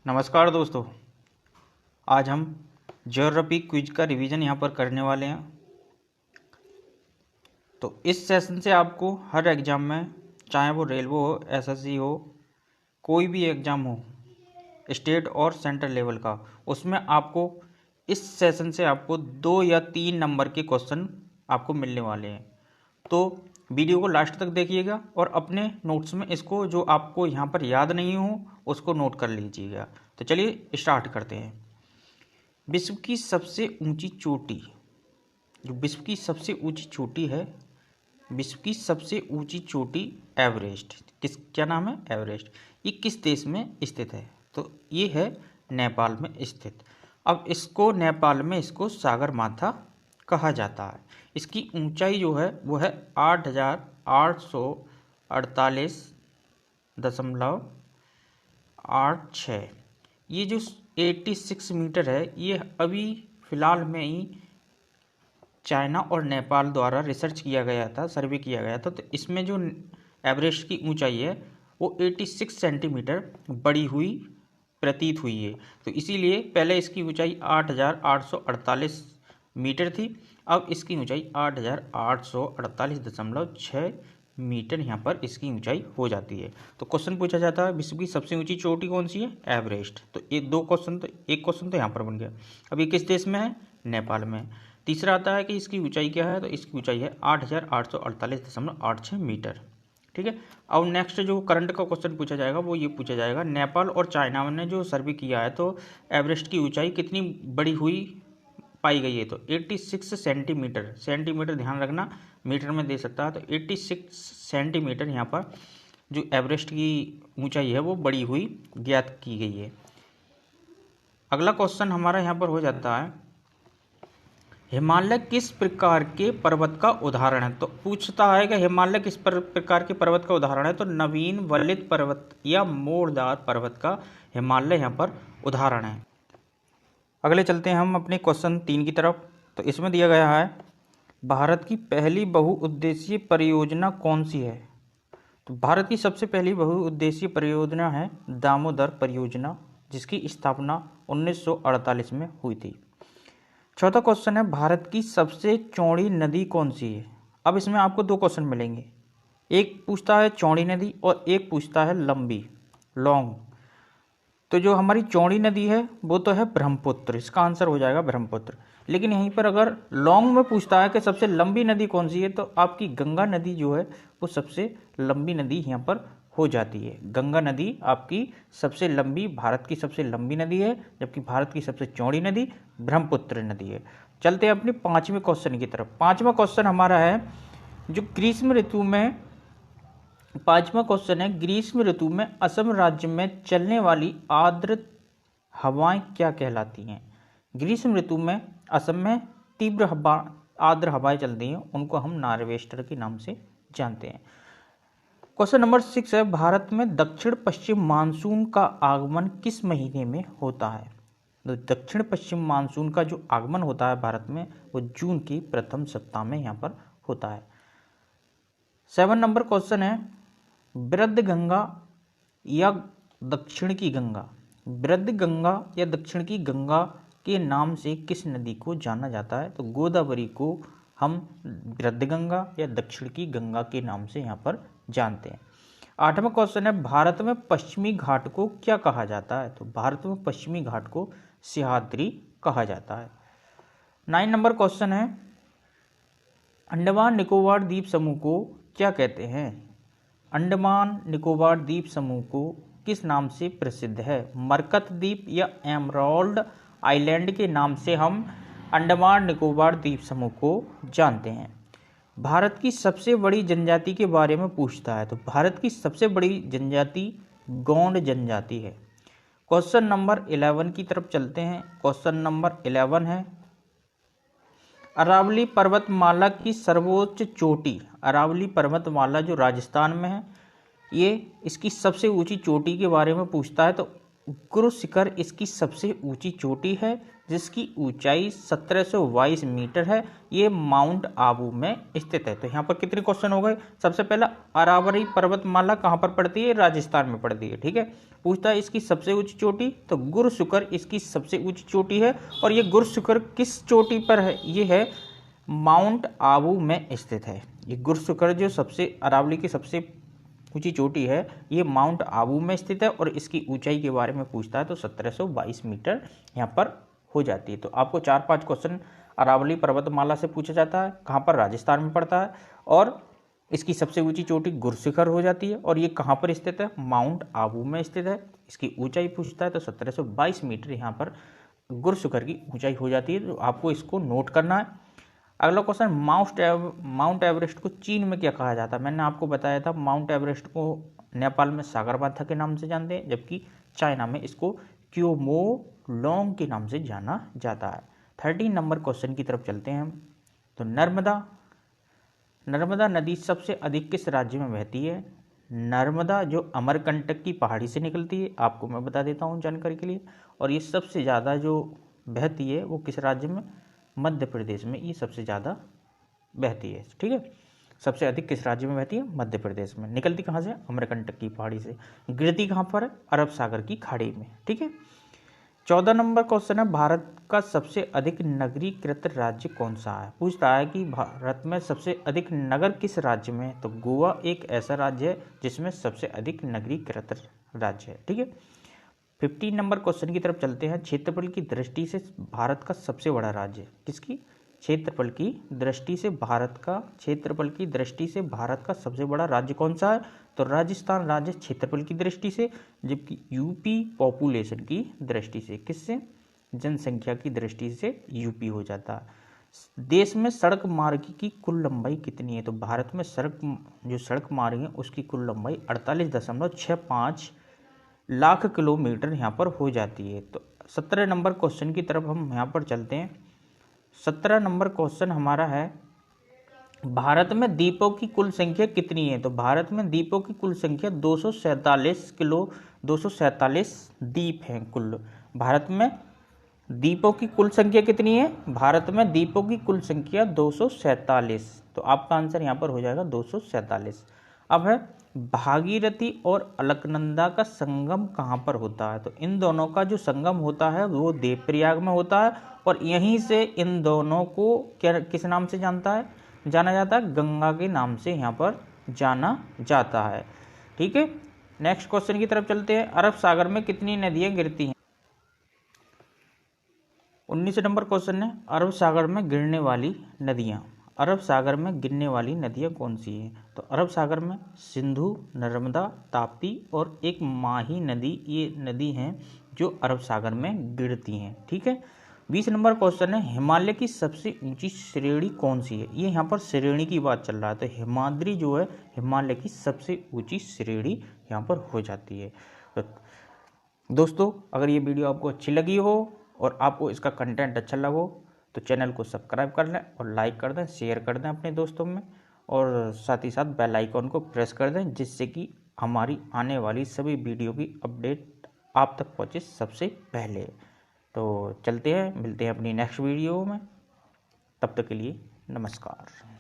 नमस्कार दोस्तों, आज हम ज्योग्राफी क्विज का रिवीजन यहाँ पर करने वाले हैं। तो इस सेशन से आपको हर एग्ज़ाम में, चाहे वो रेलवे हो, एसएससी हो, कोई भी एग्ज़ाम हो स्टेट और सेंट्रल लेवल का, उसमें आपको इस सेशन से आपको 2 या 3 नंबर के क्वेश्चन आपको मिलने वाले हैं। तो वीडियो को लास्ट तक देखिएगा और अपने नोट्स में इसको जो आपको यहाँ पर याद नहीं हो उसको नोट कर लीजिएगा। तो चलिए स्टार्ट करते हैं। विश्व की सबसे ऊंची चोटी, जो विश्व की सबसे ऊंची चोटी है, विश्व की सबसे ऊंची चोटी एवरेस्ट, क्या नाम है? एवरेस्ट। ये किस देश में स्थित है? तो ये है नेपाल में स्थित। अब इसको नेपाल में इसको सागर माथा कहा जाता है। इसकी ऊंचाई जो है वो है 8,848.86। ये जो 86 मीटर है, ये अभी फ़िलहाल में ही चाइना और नेपाल द्वारा रिसर्च किया गया था, सर्वे किया गया था। तो इसमें जो एवरेस्ट की ऊंचाई है वो 86 सेंटीमीटर बढ़ी हुई प्रतीत हुई है। तो इसीलिए पहले इसकी ऊंचाई 8,848 मीटर थी, अब इसकी ऊंचाई 8,848.6 मीटर यहाँ पर इसकी ऊंचाई हो जाती है। तो क्वेश्चन पूछा जाता है विश्व की सबसे ऊंची चोटी कौन सी है? एवरेस्ट। तो एक क्वेश्चन तो यहाँ पर बन गया। अब ये किस देश में है? नेपाल में। तीसरा आता है कि इसकी ऊंचाई क्या है? तो इसकी ऊंचाई है 8,848.86 मीटर। ठीक है। अब नेक्स्ट जो करंट का क्वेश्चन पूछा जाएगा वो ये पूछा जाएगा, नेपाल और चाइना ने जो सर्वे किया है तो एवरेस्ट की ऊंचाई कितनी बड़ी हुई पाई गई है? तो 86 सेंटीमीटर। सेंटीमीटर ध्यान रखना, मीटर में दे सकता है। तो 86 सेंटीमीटर यहाँ पर जो एवरेस्ट की ऊंचाई है वो बड़ी हुई ज्ञात की गई है। अगला क्वेश्चन हमारा यहाँ पर हो जाता है, हिमालय किस प्रकार के पर्वत का उदाहरण है? तो पूछता है कि हिमालय किस प्रकार के पर्वत का उदाहरण है? तो नवीन वलित पर्वत या मोड़दार पर्वत का हिमालय यहाँ पर उदाहरण है। अगले चलते हैं हम अपने क्वेश्चन 3 की तरफ। तो इसमें दिया गया है, भारत की पहली बहुउद्देशीय परियोजना कौन सी है? तो भारत की सबसे पहली बहुउद्देशीय परियोजना है दामोदर परियोजना, जिसकी स्थापना 1948 में हुई थी। चौथा क्वेश्चन है, भारत की सबसे चौड़ी नदी कौन सी है? अब इसमें आपको 2 क्वेश्चन मिलेंगे, एक पूछता है चौड़ी नदी और एक पूछता है लंबी, लॉन्ग। तो जो हमारी चौड़ी नदी है वो तो है ब्रह्मपुत्र, इसका आंसर हो जाएगा ब्रह्मपुत्र। लेकिन यहीं पर अगर लॉन्ग में पूछता है कि सबसे लंबी नदी कौन सी है, तो आपकी गंगा नदी जो है वो सबसे लंबी नदी यहाँ पर हो जाती है। गंगा नदी आपकी सबसे लंबी, भारत की सबसे लंबी नदी है, जबकि भारत की सबसे चौड़ी नदी ब्रह्मपुत्र नदी है। चलते हैं अपने 5वें क्वेश्चन की तरफ। 5वां क्वेश्चन हमारा है, जो ग्रीष्म ऋतु में, 5वां क्वेश्चन है, ग्रीष्म ऋतु में असम राज्य में चलने वाली आर्द्र हवाएं क्या कहलाती हैं? ग्रीष्म ऋतु में असम में तीव्र आर्द्र हवाएं चलती हैं, उनको हम नॉर्वेस्टर के नाम से जानते हैं। क्वेश्चन नंबर 6 है, भारत में दक्षिण पश्चिम मानसून का आगमन किस महीने में होता है? तो दक्षिण पश्चिम मानसून का जो आगमन होता है भारत में वो जून की प्रथम सप्ताह में यहाँ पर होता है। 7 नंबर क्वेश्चन है, वृद्ध गंगा या दक्षिण की गंगा, वृद्ध गंगा या दक्षिण की गंगा के नाम से किस नदी को जाना जाता है? तो गोदावरी को हम वृद्ध गंगा या दक्षिण की गंगा के नाम से यहाँ पर जानते हैं। 8वां क्वेश्चन है, भारत में पश्चिमी घाट को क्या कहा जाता है? तो भारत में पश्चिमी घाट को सह्याद्री कहा जाता है। 9 नंबर क्वेश्चन है, अंडमान निकोबार द्वीप समूह को क्या कहते हैं? अंडमान निकोबार द्वीप समूह को किस नाम से प्रसिद्ध है? मरकत द्वीप या एमराल्ड आइलैंड के नाम से हम अंडमान निकोबार द्वीप समूह को जानते हैं। भारत की सबसे बड़ी जनजाति के बारे में पूछता है, तो भारत की सबसे बड़ी जनजाति गोंड जनजाति है। क्वेश्चन नंबर 11 की तरफ चलते हैं। क्वेश्चन नंबर 11 है, अरावली पर्वतमाला की सर्वोच्च चोटी, अरावली पर्वतमाला जो राजस्थान में है, ये इसकी सबसे ऊंची चोटी के बारे में पूछता है। तो गुरु शिखर इसकी सबसे ऊंची चोटी है जिसकी ऊंचाई 1722 मीटर है। ये माउंट आबू में स्थित है। तो यहाँ पर कितने क्वेश्चन हो गए। सबसे पहला, अरावली पर्वतमाला कहाँ पर पड़ती है, राजस्थान में पड़ती है। ठीक है, पूछता है इसकी सबसे ऊंची चोटी, तो गुरु शिखर इसकी सबसे ऊंची चोटी है। और ये गुरु शिखर किस चोटी पर है, ये है माउंट आबू में स्थित है। ये गुरु शिखर जो सबसे अरावली की सबसे ऊंची चोटी है, ये माउंट आबू में स्थित है। और इसकी ऊंचाई के बारे में पूछता है तो 1722 मीटर यहाँ पर हो जाती है। तो आपको 4-5 क्वेश्चन अरावली पर्वतमाला से पूछा जाता है, कहाँ पर, राजस्थान में पड़ता है। और इसकी सबसे ऊंची चोटी गुरु शिखर हो जाती है। और ये कहाँ पर स्थित है, माउंट आबू में स्थित है। इसकी ऊंचाई पूछता है तो 1722 मीटर यहाँ पर गुरु शिखर की ऊंचाई हो जाती है। तो आपको इसको नोट करना है। अगला क्वेश्चन, माउंट एवरेस्ट को चीन में क्या कहा जाता है। मैंने आपको बताया था माउंट एवरेस्ट को नेपाल में सागरमाथा के नाम से जानते हैं, जबकि चाइना में इसको क्योमोलोंग के नाम से जाना जाता है। 13 नंबर क्वेश्चन की तरफ चलते हैं हम। तो नर्मदा नदी सबसे अधिक किस राज्य में बहती है। नर्मदा जो अमरकंटक की पहाड़ी से निकलती है, आपको मैं बता देता हूँ जानकारी के लिए। और ये सबसे ज़्यादा जो बहती है वो किस राज्य में, मध्य प्रदेश में ये सबसे ज़्यादा बहती है। ठीक है, सबसे अधिक किस राज्य में बहती है, मध्य प्रदेश में। निकलती कहाँ से, अमरकंटक की पहाड़ी से। गिरती कहाँ पर है, अरब सागर की खाड़ी में। ठीक है, 14 नंबर क्वेश्चन है, भारत का सबसे अधिक नगरीकृत राज्य कौन सा है। पूछता है कि भारत में सबसे अधिक नगर किस राज्य में है। तो गोवा एक ऐसा राज्य है जिसमें सबसे अधिक नगरीकृत राज्य है। ठीक है, 15 नंबर क्वेश्चन की तरफ चलते हैं। क्षेत्रफल की दृष्टि से भारत का सबसे बड़ा राज्य किसकी, क्षेत्रफल की दृष्टि से भारत का सबसे बड़ा राज्य कौन सा है। तो राजस्थान राज्य क्षेत्रफल की दृष्टि से, जबकि यूपी पॉपुलेशन की दृष्टि से, किससे, जनसंख्या की दृष्टि से यूपी हो जाता है। देश में सड़क मार्ग की कुल लंबाई कितनी है। तो भारत में सड़क मार्ग है उसकी कुल लंबाई 48.65 लाख किलोमीटर यहाँ पर हो जाती है। तो 17 नंबर क्वेश्चन की तरफ हम यहाँ पर चलते हैं। 17 नंबर क्वेश्चन हमारा है, भारत में द्वीपों की कुल संख्या कितनी है। तो भारत में द्वीपों की कुल संख्या 247 द्वीप हैं कुल। भारत में द्वीपों की कुल संख्या कितनी है, भारत में द्वीपों की कुल संख्या 247। तो आपका आंसर यहाँ पर हो जाएगा 247। अब है, भागीरथी और अलकनंदा का संगम कहाँ पर होता है। तो इन दोनों का जो संगम होता है वो देवप्रयाग में होता है। और यहीं से इन दोनों को क्या, किस नाम से जाना जाता है, गंगा के नाम से यहाँ पर जाना जाता है। ठीक है, नेक्स्ट क्वेश्चन की तरफ चलते हैं। अरब सागर में कितनी नदियाँ गिरती हैं। 19 नंबर क्वेश्चन है, अरब सागर में गिरने वाली नदियाँ कौन सी हैं। तो अरब सागर में सिंधु, नर्मदा, ताप्ती और एक माही नदी, ये नदी हैं जो अरब सागर में गिरती हैं। ठीक है, 20 नंबर क्वेश्चन है, हिमालय की सबसे ऊंची श्रेणी कौन सी है। ये यहाँ पर श्रेणी की बात चल रहा है। तो हिमाद्री जो है हिमालय की सबसे ऊंची श्रेणी यहाँ पर हो जाती है। तो दोस्तों, अगर ये वीडियो आपको अच्छी लगी हो और आपको इसका कंटेंट अच्छा लगो तो चैनल को सब्सक्राइब कर लें और लाइक कर दें, शेयर कर दें अपने दोस्तों में। और साथ ही साथ बेल आइकॉन को प्रेस कर दें, जिससे कि हमारी आने वाली सभी वीडियो की अपडेट आप तक पहुँचे सबसे पहले। तो चलते हैं, मिलते हैं अपनी नेक्स्ट वीडियो में। तब तक के लिए नमस्कार।